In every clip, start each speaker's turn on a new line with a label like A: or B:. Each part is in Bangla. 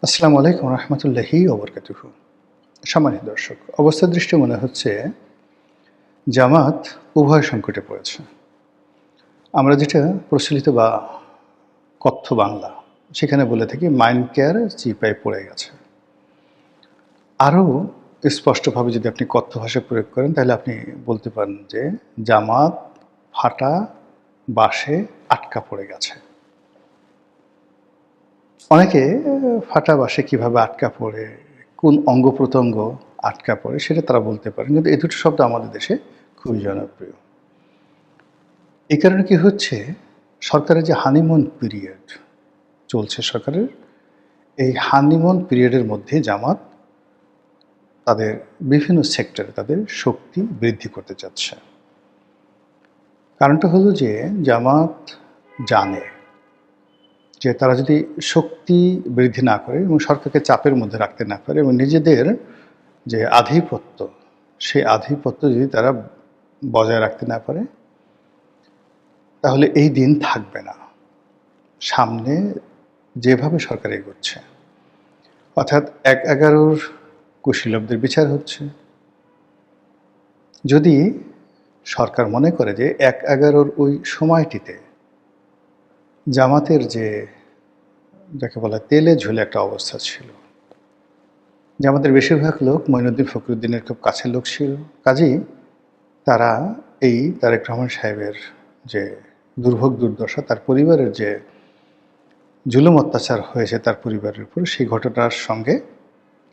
A: আসসালামু আলাইকুম রহমতুল্লাহি ওবরকাতুহু। সম্মানিত দর্শক, অবস্থা দৃষ্টি মনে হচ্ছে জামাত উভয় সংকটে পড়েছে। আমরা যেটা প্রচলিত বা কথ্য বাংলা সেখানে বলে থাকি মাইন্ড কেয়ার চিপায় পড়ে গেছে। আরও স্পষ্টভাবে যদি আপনি কথ্য ভাষায় প্রয়োগ করেন তাহলে আপনি বলতে পারেন যে জামাত ফাটা বাঁশে আটকা পড়ে গেছে। অনেকে ফাটা বাঁশে কীভাবে আটকা পড়ে, কোন অঙ্গ প্রত্যঙ্গ আটকা পড়ে সেটা তারা বলতে পারেন, কিন্তু এই দুটো শব্দ আমাদের দেশে খুবই জনপ্রিয়। এই কারণে কি হচ্ছে, সরকারের যে হানিমুন পিরিয়ড চলছে সরকারের, এই হানিমুন পিরিয়ডের মধ্যে জামাত তাদের বিভিন্ন সেক্টরে তাদের শক্তি বৃদ্ধি করতে চাচ্ছে। কারণটা হলো যে জামাত জানে যে তারা যদি শক্তি বৃদ্ধি না করে এবং সরকারকে চাপের মধ্যে রাখতে না পারে এবং নিজেদের যে আধিপত্য, সেই আধিপত্য যদি তারা বজায় রাখতে না পারে, তাহলে এই দিন থাকবে না। সামনে যেভাবে সরকার এগোচ্ছে, অর্থাৎ ১/১১ কুশীলবদের বিচার হচ্ছে। যদি সরকার মনে করে যে ১/১১ ওই সময়টিতে জামাতের যে যাকে বলা তেলে ঝুলে একটা অবস্থা ছিল, যে আমাদের বেশিরভাগ লোক মঈনুদ্দিন ফখরুদ্দিনের খুব কাছের লোক ছিল, কাজেই তারা এই তারেক রহমান সাহেবের যে দুর্ভোগ দুর্দশা, তার পরিবারের যে জুলুম অত্যাচার হয়েছে তার পরিবারের উপর, সেই ঘটনার সঙ্গে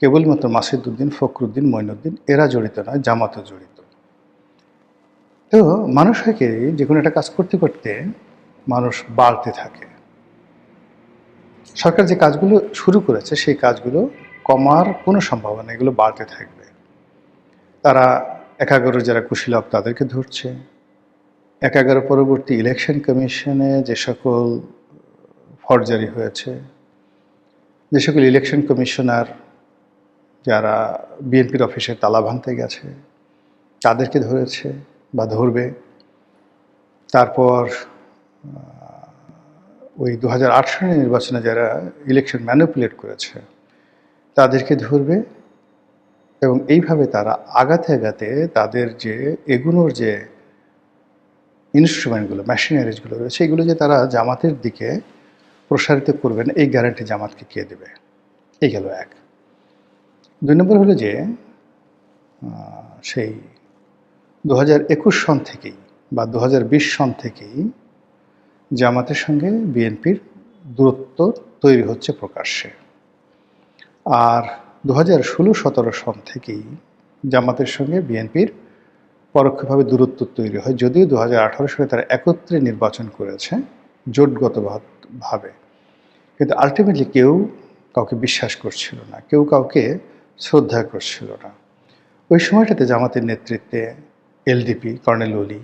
A: কেবলমাত্র মাসিদউদ্দিন, ফখরুদ্দিন, মঈনুদ্দিন এরা জড়িত নয়, জামাতও জড়িত। তো মানুষ হয় যে কোনো একটা কাজ করতে করতে মানুষ বাড়তে থাকে। সরকার যে কাজগুলো শুরু করেছে সেই কাজগুলো কমার কোনো সম্ভাবনা, এগুলো বাড়তে থাকবে। তারা ১/১১ যারা কুশীলব তাদেরকে ধরছে। ১/১১ পরবর্তী ইলেকশন কমিশনে যে সকল ফরজারি হয়েছে, যে সকল ইলেকশন কমিশনার যারা বিএনপির অফিসে তালা ভাঙতে গেছে তাদেরকে ধরেছে বা ধরবে। তারপর ওই ২০০৮ সালের নির্বাচনে যারা ইলেকশন ম্যানিপুলেট করেছে তাদেরকে ধরবে এবং এইভাবে তারা আগাতে আগাতে তাদের যে এগুনোর যে ইনস্ট্রুমেন্টগুলো, মেশিনারিজগুলো রয়েছে, এগুলো যে তারা জামাতের দিকে প্রসারিত করবেন এই গ্যারান্টি জামাতকে কে দেবে? এই গেল এক। ২ নম্বর হলো যে সেই ২০২১ সন থেকেই বা ২০২০ সন থেকেই জামাতের সঙ্গে বিএনপির দূরত্ব তৈরি হচ্ছে প্রকাশ্যে। আর ২০১৬-১৭ সন থেকেই জামাতের সঙ্গে বিএনপির পরোক্ষভাবে দূরত্ব তৈরি হয়, যদিও ২০১৮ সালে তারা একত্রে নির্বাচন করেছে জোটগতভাবে, কিন্তু আলটিমেটলি কেউ কাউকে বিশ্বাস করছিল না, কেউ কাউকে শ্রদ্ধা করছিল না। ওই সময়টাতে জামাতের নেতৃত্বে এলডিপি, কর্নেল ওলি,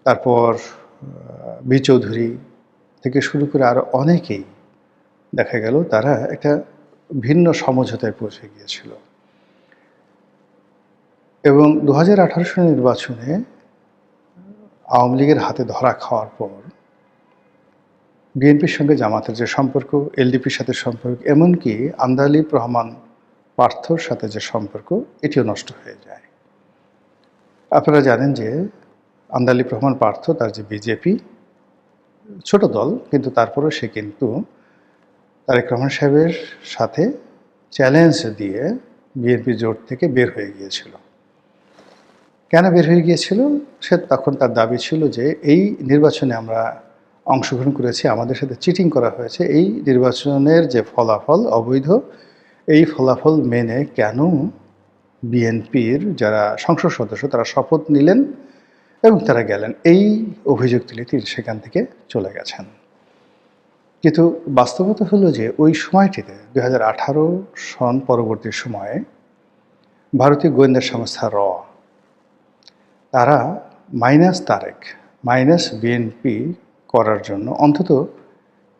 A: তারপর বি চৌধুরী থেকে শুরু করে আরও অনেকেই দেখা গেল তারা একটা ভিন্ন সমঝোতায় পৌঁছে গিয়েছিল। এবং ২০১৮ সালের নির্বাচনে আওয়ামী লীগের হাতে ধরা খাওয়ার পর বিএনপির সঙ্গে জামাতের যে সম্পর্ক, এলডিপির সাথে সম্পর্ক, এমনকি আন্দালিব রহমান পার্থর সাথে যে সম্পর্ক, এটিও নষ্ট হয়ে যায়। আপনারা জানেন যে আন্দালিব রহমান পার্থ, তার যে বিজেপি ছোট দল, কিন্তু তারপরেও সে কিন্তু তারেক রহমান সাহেবের সাথে চ্যালেঞ্জ দিয়ে বিএনপি জোট থেকে বের হয়ে গিয়েছিল। কেন বের হয়ে গিয়েছিল? সে তখন তার দাবি ছিল যে এই নির্বাচনে আমরা অংশগ্রহণ করেছি, আমাদের সাথে চিটিং করা হয়েছে, এই নির্বাচনের যে ফলাফল অবৈধ, এই ফলাফল মেনে কেন বিএনপির যারা সংসদ সদস্য তারা শপথ নিলেন এবং তারা গেলেন, এই অভিযোগ তুলে তিনি সেখান থেকে চলে গেছেন। কিন্তু বাস্তবতা হলো যে ওই সময়টিতে ২০১৮ সন পরবর্তী সময়ে ভারতীয় গোয়েন্দা সংস্থা র, তারা মাইনাস তারেক, মাইনাস বিএনপি করার জন্য অন্তত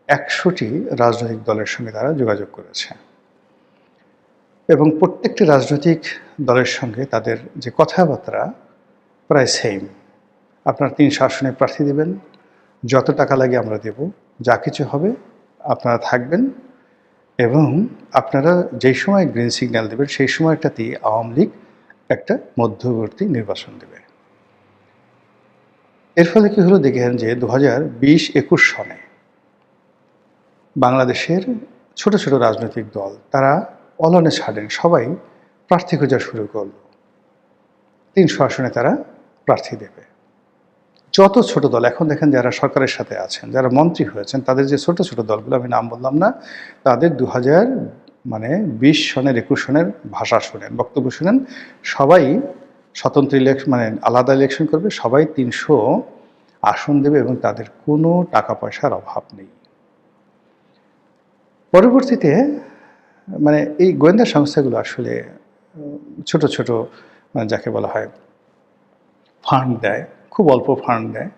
A: ১০০টি রাজনৈতিক দলের সঙ্গে তারা যোগাযোগ করেছে এবং প্রত্যেকটি রাজনৈতিক দলের সঙ্গে তাদের যে কথাবার্তা প্রায় সেম। আপনারা ৩০০ আসনে প্রার্থী দেবেন, যত টাকা লাগে আমরা দেব, যা কিছু হবে আপনারা থাকবেন এবং আপনারা যেই সময় গ্রিন সিগন্যাল দেবেন সেই সময়টাতেই আওয়ামী লীগ একটা মধ্যবর্তী নির্বাচন দেবে। এর ফলে কি হলো দেখেন যে 2020-21 সনে বাংলাদেশের ছোট ছোট রাজনৈতিক দল তারা অলনে ছাড়েন, সবাই প্রার্থী খোঁজা শুরু করলো। 300 আসনে তারা প্রার্থী দেবে। যত ছোট দল এখন দেখেন যারা সরকারের সাথে আছেন, যারা মন্ত্রী হয়েছেন, তাদের যে ছোট ছোট দলগুলো, আমি নাম বললাম না, তাদের 2020 সনের 21 সনের ভাষা শুনেন, বক্তব্য শুনেন, সবাই স্বতন্ত্র ইলেকশন মানে আলাদা ইলেকশন করবে, সবাই 300 আসন দেবে এবং তাদের কোনো টাকা পয়সার অভাব নেই। পরবর্তীতে মানে এই গোয়েন্দা সংস্থাগুলো আসলে ছোট ছোট যাকে বলা হয় ফান্ড দেয়, খুব অল্প ফান্ড দেয়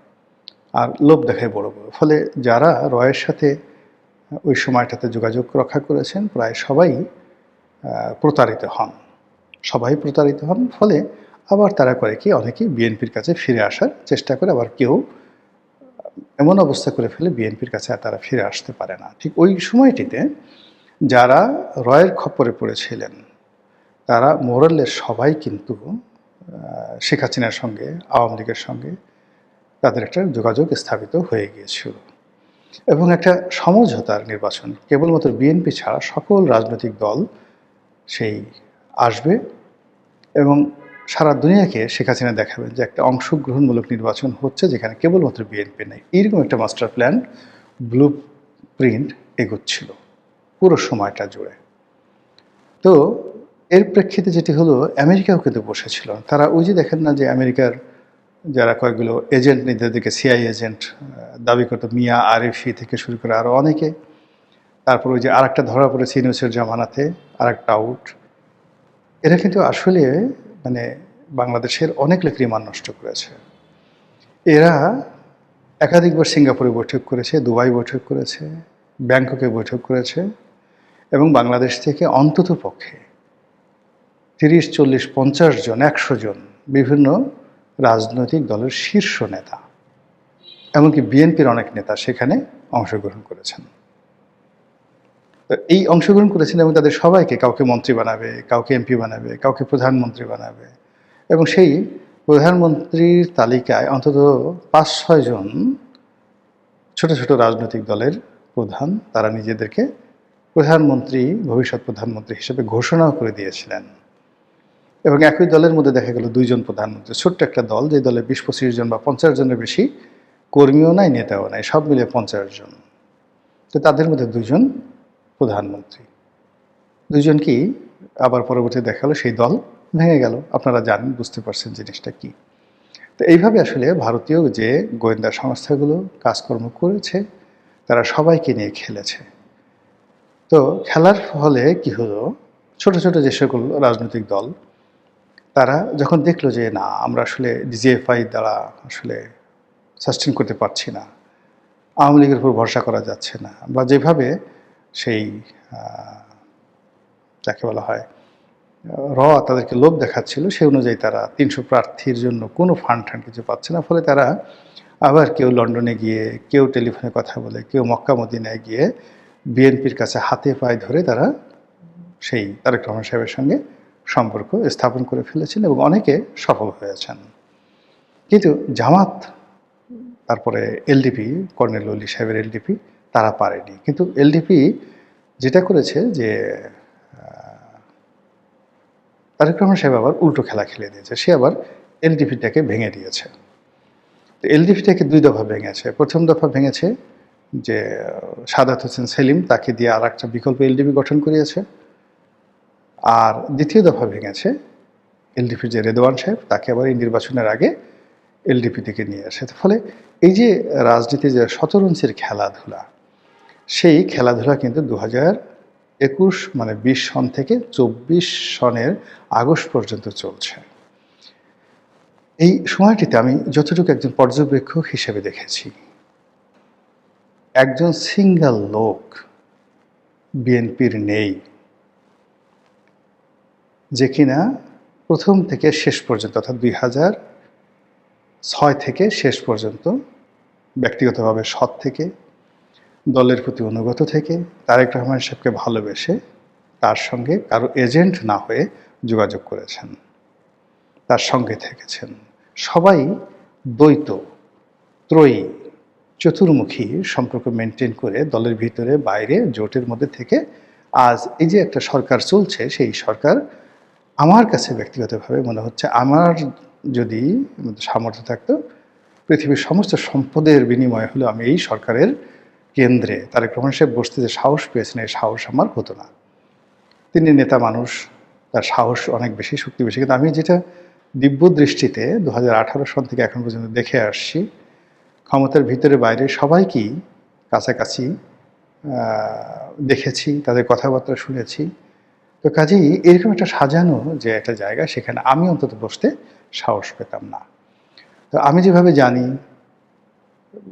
A: আর লোভ দেখায় বড় বড়। ফলে যারা রয়ের সাথে ওই সময়টাতে যোগাযোগ রক্ষা করেছেন প্রায় সবাই প্রতারিত হন, ফলে আবার তারা করে কি, অনেকেই বিএনপির কাছে ফিরে আসার চেষ্টা করে, আবার কেউ এমন অবস্থা করে ফেলে বিএনপির কাছে আর তারা ফিরে আসতে পারে না। ঠিক ওই সময়টিতে যারা রয়ের খপ্পরে পড়েছিলেন তারা মোরালের সবাই কিন্তু শেখ হাসিনার সঙ্গে, আওয়ামী লীগের সঙ্গে তাদের একটা যোগাযোগ স্থাপিত হয়ে গিয়েছিল এবং একটা সমঝোতার নির্বাচন, কেবলমাত্র বিএনপি ছাড়া সকল রাজনৈতিক দল সেই আসবে এবং সারা দুনিয়াকে শেখ হাসিনা দেখাবেন যে একটা অংশগ্রহণমূলক নির্বাচন হচ্ছে যেখানে কেবলমাত্র বিএনপি নেই। এইরকম একটা মাস্টার প্ল্যান, ব্লু প্রিন্ট এগোচ্ছিল পুরো সময়টা জুড়ে। তো এর প্রেক্ষিতে যেটি হলো, আমেরিকাও কিন্তু বসেছিল। তারা ওই যে দেখেন না যে আমেরিকার যারা কয়েকগুলো এজেন্ট, নিজেদেরকে সিআই এজেন্ট দাবি করতো, মিয়া আরিফি থেকে শুরু করে আরও অনেকে, তারপর ওই যে আরেকটা ধরা পড়েছে ইউনুসের জামানাতে, আরেকটা আউট, এরা কিন্তু আসলে মানে বাংলাদেশের অনেক লোকেরই মান নষ্ট করেছে। এরা একাধিকবার সিঙ্গাপুরে বৈঠক করেছে, দুবাই বৈঠক করেছে, ব্যাংককে বৈঠক করেছে এবং বাংলাদেশ থেকে অন্তত পক্ষে 30, 40, 50 জন, 100 জন বিভিন্ন রাজনৈতিক দলের শীর্ষ নেতা, এমনকি বিএনপির অনেক নেতা সেখানে অংশগ্রহণ করেছেন। তো এই অংশগ্রহণ করেছেন এবং তাদের সবাইকে কাউকে মন্ত্রী বানাবে, কাউকে এমপি বানাবে, কাউকে প্রধানমন্ত্রী বানাবে এবং সেই প্রধানমন্ত্রীর তালিকায় অন্তত 5-6 জন ছোট ছোট রাজনৈতিক দলের প্রধান, তারা নিজেদেরকে প্রধানমন্ত্রী, ভবিষ্যৎ প্রধানমন্ত্রী হিসেবে ঘোষণাও করে দিয়েছিলেন। এবং একই দলের মধ্যে দেখা গেল 2 জন প্রধানমন্ত্রী। ছোট্ট একটা দল, যে দলে 20-25 জন বা 50 জনের বেশি কর্মীও নাই, নেতাও নাই, সব মিলে 50 জন। তো তাদের মধ্যে 2 জন প্রধানমন্ত্রী, 2 জন কি আবার পরবর্তী দেখা গেল সেই দল ভেঙে গেল। আপনারা জানেন, বুঝতে পারছেন জিনিসটা কি। তো এইভাবে আসলে ভারতীয় যে গোয়েন্দা সংস্থাগুলো কাজকর্ম করেছে তারা সবাইকে নিয়ে খেলেছে। তো খেলার ফলে কি হলো, ছোট ছোট যে সকল রাজনৈতিক দল তারা যখন দেখলো যে না, আমরা আসলে ডিজিএফআই দ্বারা আসলে সাস্টেন করতে পারছি না, আওয়ামী লীগের উপর ভরসা করা যাচ্ছে না, বা যেভাবে সেই যাকে বলা হয় তাদেরকে লোভ দেখাচ্ছিল, সেই অনুযায়ী তারা 300 প্রার্থীর জন্য কোনো ফান্ড কিছু পাচ্ছে না। ফলে তারা আবার কেউ লন্ডনে গিয়ে, কেউ টেলিফোনে কথা বলে, কেউ মক্কা মদিনায় গিয়ে বিএনপির কাছে হাতে পায়ে ধরে তারা সেই তারেক রহমান সাহেবের সঙ্গে সম্পর্ক স্থাপন করে ফেলেছেন এবং অনেকে সফল হয়েছেন। কিন্তু জামাত, তারপরে এলডিপি, কর্নেল ওলি সাহেবের এলডিপি, তারা পারেনি। কিন্তু এলডিপি যেটা করেছে যে তারেক রহমান সাহেব আবার উল্টো খেলা খেলে দিয়েছে, সে আবার এলডিপিটাকে ভেঙে দিয়েছে। তো এলডিপিটাকে 2 দফা ভেঙেছে। প্রথম দফা ভেঙেছে যে সাদাত হোসেন সেলিম, তাকে দিয়ে আর একটা বিকল্প এলডিপি গঠন করিয়েছে। আর দ্বিতীয় দফা ভেঙেছে এলডিপির যে রেদওয়ান সাহেব, তাকে আবার এই নির্বাচনের আগে এলডিপি থেকে নিয়ে আসে। ফলে এই যে রাজনীতির যে শতরঞ্চের খেলাধুলা, সেই খেলাধুলা কিন্তু 2021 মানে 20 সন থেকে 24 সনের আগস্ট পর্যন্ত চলছে। এই সময়টিতে আমি যতটুকু একজন পর্যবেক্ষক হিসেবে দেখেছি, একজন সিঙ্গেল লোক বিএনপির নেই যে কিনা প্রথম থেকে শেষ পর্যন্ত, অর্থাৎ 2006 থেকে শেষ পর্যন্ত ব্যক্তিগতভাবে সৎ থেকে দলের প্রতি অনুগত থেকে তারেক রহমান সাহেবকে ভালোবেসে তার সঙ্গে কারো এজেন্ট না হয়ে যোগাযোগ করেছেন, তার সঙ্গে থেকেছেন। সবাই দ্বৈত, ত্রয়ী, চতুর্মুখী সম্পর্ক মেনটেন করে দলের ভিতরে বাইরে জোটের মধ্যে থেকে আজ এই যে একটা সরকার চলছে, সেই সরকার আমার কাছে ব্যক্তিগতভাবে মনে হচ্ছে, আমার যদি সামর্থ্য থাকতো পৃথিবীর সমস্ত সম্পদের বিনিময়ে হলেও আমি এই সরকারের কেন্দ্রে তারেক রহমান সাহেব বসতে যে সাহস পেয়েছেন, এই সাহস আমার হতো না। তিনি নেতা মানুষ, তার সাহস অনেক বেশি, শক্তি বেশি। কিন্তু আমি যেটা দিব্য দৃষ্টিতে 2018 সন থেকে এখন পর্যন্ত দেখে আসছি, ক্ষমতার ভিতরে বাইরে সবাইকেই কাছাকাছি দেখেছি, তাদের কথাবার্তা শুনেছি। তো কাজেই এরকম একটা সাজানো যে একটা জায়গা, সেখানে আমি অন্তত বসতে সাহস পেতাম না। তো আমি যেভাবে জানি,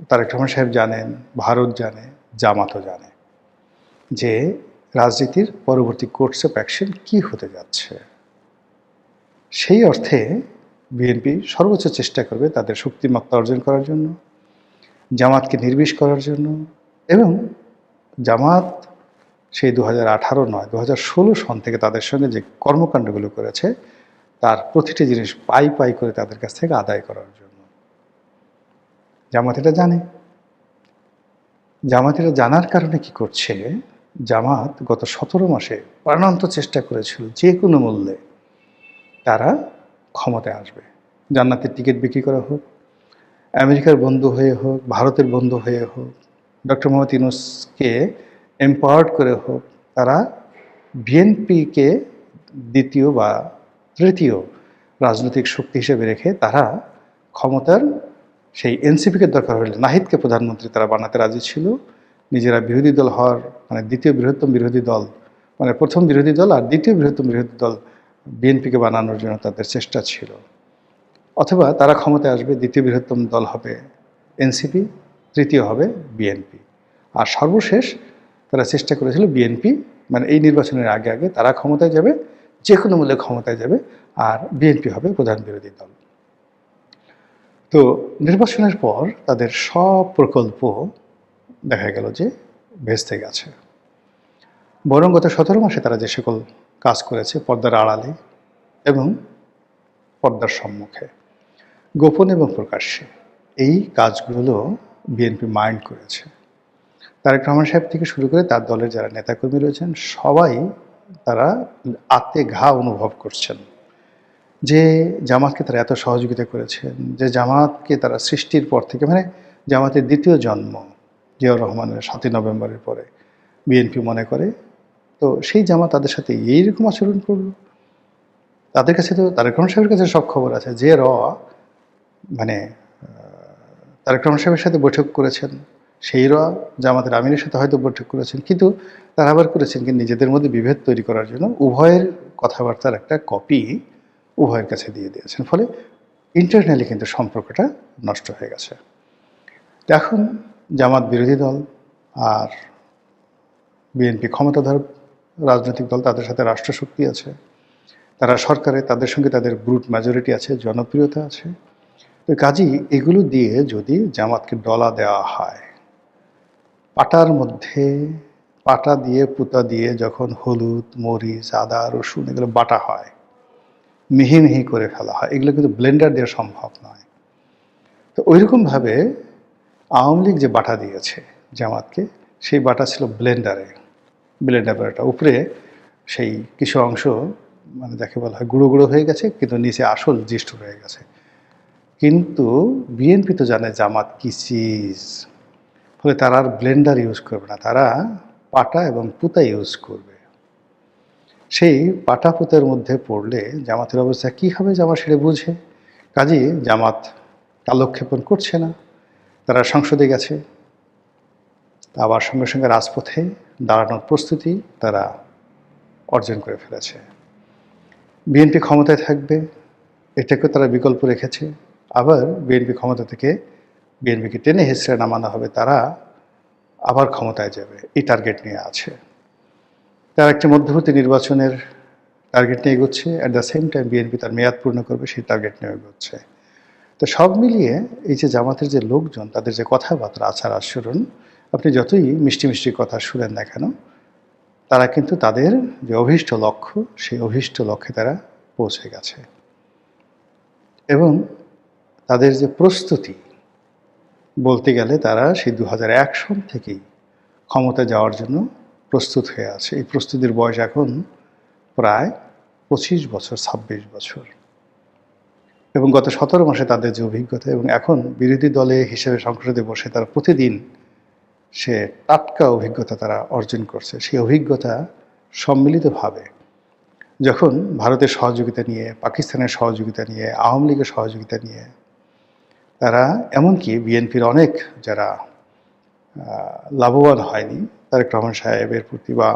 A: তারেক রহমান সাহেব জানেন, ভারত জানে, জামাতও জানে যে রাজনীতির পরবর্তী কোর্স অফ অ্যাকশন কী হতে যাচ্ছে। সেই অর্থে বিএনপি সর্বোচ্চ চেষ্টা করবে তাদের শক্তিমত্তা অর্জন করার জন্য, জামাতকে নির্বিষ করার জন্য। এবং জামাত সেই 2018 নয়, 2016 সন থেকে তাদের সঙ্গে যে কর্মকাণ্ডগুলো করেছে, তার প্রতিটি জিনিস পাই পাই করে তাদের কাছ থেকে আদায় করার জন্য। জামাত এটা জানে। জামাত এটা জানার কারণে কি করছে, জামাত গত 17 মাসে প্রাণান্ত চেষ্টা করেছিল যে কোনো মূল্যে তারা ক্ষমতায় আসবে। জান্নাতের টিকিট বিক্রি করা হোক, আমেরিকার বন্ধু হয়ে হোক, ভারতের বন্ধু হয়ে হোক, ডক্টর মোহাম্মদ ইউনূসকে এম্পাওয়ার্ড করে হোক, তারা বিএনপিকে দ্বিতীয় বা তৃতীয় রাজনৈতিক শক্তি হিসেবে রেখে তারা ক্ষমতার সেই এনসিপিকে দরকার হলে নাহিদকে প্রধানমন্ত্রী তারা বানাতে রাজি ছিল। নিজেরা বিরোধী দল হওয়ার, মানে দ্বিতীয় বৃহত্তম বিরোধী দল, মানে প্রথম বিরোধী দল আর দ্বিতীয় বৃহত্তম বিরোধী দল বিএনপিকে বানানোর জন্য তাদের চেষ্টা ছিল। অথবা তারা ক্ষমতায় আসবে, দ্বিতীয় বৃহত্তম দল হবে এনসিপি, তৃতীয় হবে বিএনপি, আর সর্বশেষ তারা চেষ্টা করেছিল বিএনপি, মানে এই নির্বাচনের আগে আগে তারা ক্ষমতায় যাবে, যে কোনো মূল্যে ক্ষমতায় যাবে, আর বিএনপি হবে প্রধান বিরোধী দল। তো নির্বাচনের পর তাদের সব প্রকল্প দেখা গেল যে ভেস্তে গেছে। বরং গত 17 মাসে তারা যে সকল কাজ করেছে পর্দার আড়ালে এবং পর্দার সম্মুখে, গোপন এবং প্রকাশ্যে, এই কাজগুলো বিএনপি মাইন্ড করেছে। তারেক রহমান সাহেব থেকে শুরু করে তার দলের যারা নেতাকর্মী রয়েছেন সবাই তারা আত্মে ঘা অনুভব করছেন যে জামাতকে তারা এত সহযোগিতা করেছেন, যে জামাতকে তারা সৃষ্টির পর থেকে, মানে জামাতের দ্বিতীয় জন্ম জিয়াউর রহমানের 7ই নভেম্বরের পরে বিএনপি মনে করে, তো সেই জামাত তাদের সাথে এইরকম আচরণ করল। তাদের কাছে তো তারেক রহমান সাহেবের কাছে সব খবর আছে, যে মানে তারেক রহমান সাহেবের সাথে বৈঠক করেছেন, সেই জামাতের আমিরের সাথে হয়তো বৈঠক করেছেন, কিন্তু তারা আবার করেছেন কি নিজেদের মধ্যে বিভেদ তৈরি করার জন্য উভয়ের কথাবার্তার একটা কপি উভয়ের কাছে দিয়ে দিয়েছেন। ফলে ইন্টারনালি কিন্তু সম্পর্কটা নষ্ট হয়ে গেছে। এখন জামাত বিরোধী দল আর বিএনপি ক্ষমতাধর রাজনৈতিক দল, তাদের সাথে রাষ্ট্রশক্তি আছে, তারা সরকারে, তাদের সঙ্গে তাদের ব্রুট মেজরিটি আছে, জনপ্রিয়তা আছে। তো কাজেই এগুলো দিয়ে যদি জামাতকে ডলা দেওয়া হয়, পাটার মধ্যে পাটা দিয়ে পুতা দিয়ে যখন হলুদ, মরিচ, আদা, রসুন এগুলো বাটা হয়, মিহি মিহি করে ফেলা হয়, এগুলো কিন্তু ব্লেন্ডার দেওয়া সম্ভব নয়। তো ওইরকমভাবে আওয়ামী লীগ যে বাটা দিয়েছে জামাতকে, সেই বাটা ছিল ব্লেন্ডার বাটা, উপরে সেই কিছু অংশ মানে যাকে বলা হয় গুঁড়ো গুঁড়ো হয়ে গেছে, কিন্তু নিচে আসল জিষ্ট রয়ে গেছে। কিন্তু বিএনপি তো জানে জামাত কি চিজ, ফলে তারা আর ব্লেন্ডার ইউজ করবে না, তারা পাটা এবং পুতা ইউজ করবে। সেই পাটা পুতার মধ্যে পড়লে জামাতের অবস্থা কী হবে জামাত সেটা বুঝে। কাজেই জামাত কালক্ষেপণ করছে না, তারা সংসদে গেছে, আবার সঙ্গে সঙ্গে রাজপথে দাঁড়ানোর প্রস্তুতি তারা অর্জন করে ফেলেছে। বিএনপি ক্ষমতায় থাকবে, এটাকেও তারা বিকল্প রেখেছে। আবার বিএনপি ক্ষমতা থেকে বিএনপিকে টেনে হেঁচড়ে নামানো হবে, তারা আবার ক্ষমতায় যাবে, এই টার্গেট নিয়ে আছে। তার একটি মধ্যবর্তী নির্বাচনের টার্গেট নিয়ে এগোচ্ছে, at the same time BNP তার মেয়াদ পূর্ণ করবে সেই টার্গেট নিয়ে এগোচ্ছে। তো সব মিলিয়ে এই যে জামাতের যে লোকজন, তাদের যে কথাবার্তা, আচার আচরণ আপনি যতই মিষ্টি মিষ্টি কথা শুনেন না কেন, তারা কিন্তু তাদের যে অভীষ্ট লক্ষ্য, সেই অভীষ্ট লক্ষ্যে তারা পৌঁছে গেছে। এবং তাদের যে প্রস্তুতি, বলতে গেলে তারা সেই 2001 সন থেকেই ক্ষমতা যাওয়ার জন্য প্রস্তুত হয়ে আছে। এই প্রস্তুতির বয়স এখন প্রায় 25 বছর, 26 বছর। এবং গত 17 মাসে তাদের যে অভিজ্ঞতা, এবং এখন বিরোধী দলে হিসেবে সংসদে বসে তারা প্রতিদিন সে টাটকা অভিজ্ঞতা তারা অর্জন করছে। সেই অভিজ্ঞতা সম্মিলিতভাবে যখন ভারতের সহযোগিতা নিয়ে, পাকিস্তানের সহযোগিতা নিয়ে, আওয়ামী লীগের সহযোগিতা নিয়ে, তারা এমনকি বিএনপির অনেক যারা লাভবান হয়নি, তারেক রহমান সাহেবের প্রতি বা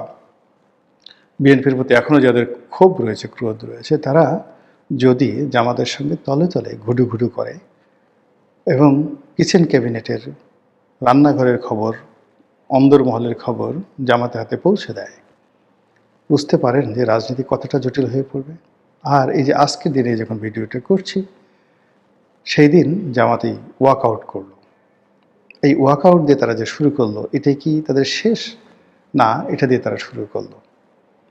A: বিএনপির প্রতি এখনও যাদের ক্ষোভ রয়েছে, ক্রোধ রয়েছে, তারা যদি জামাতের সঙ্গে তলে তলে ঘুডু করে এবং কিচেন ক্যাবিনেটের রান্নাঘরের খবর, অন্দরমহলের খবর জামাতের হাতে পৌঁছে দেয়, বুঝতে পারেন যে রাজনীতি কতটা জটিল হয়ে পড়বে। আর এই যে আজকের দিনে যখন ভিডিওটা করছি, সেই দিন জামাতেই ওয়াকআউট করলো। এই ওয়াকআউট দিয়ে তারা যে শুরু করলো, এটাই কি তাদের শেষ? না, এটা দিয়ে তারা শুরু করলো।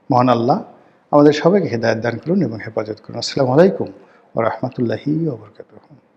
A: মহান আল্লাহ আমাদের সবাইকে হেদায়েত দান করুন এবং হেফাজত করুন। আসসালামু আলাইকুম ওয়া রাহমাতুল্লাহি ওয়া বারাকাতুহু।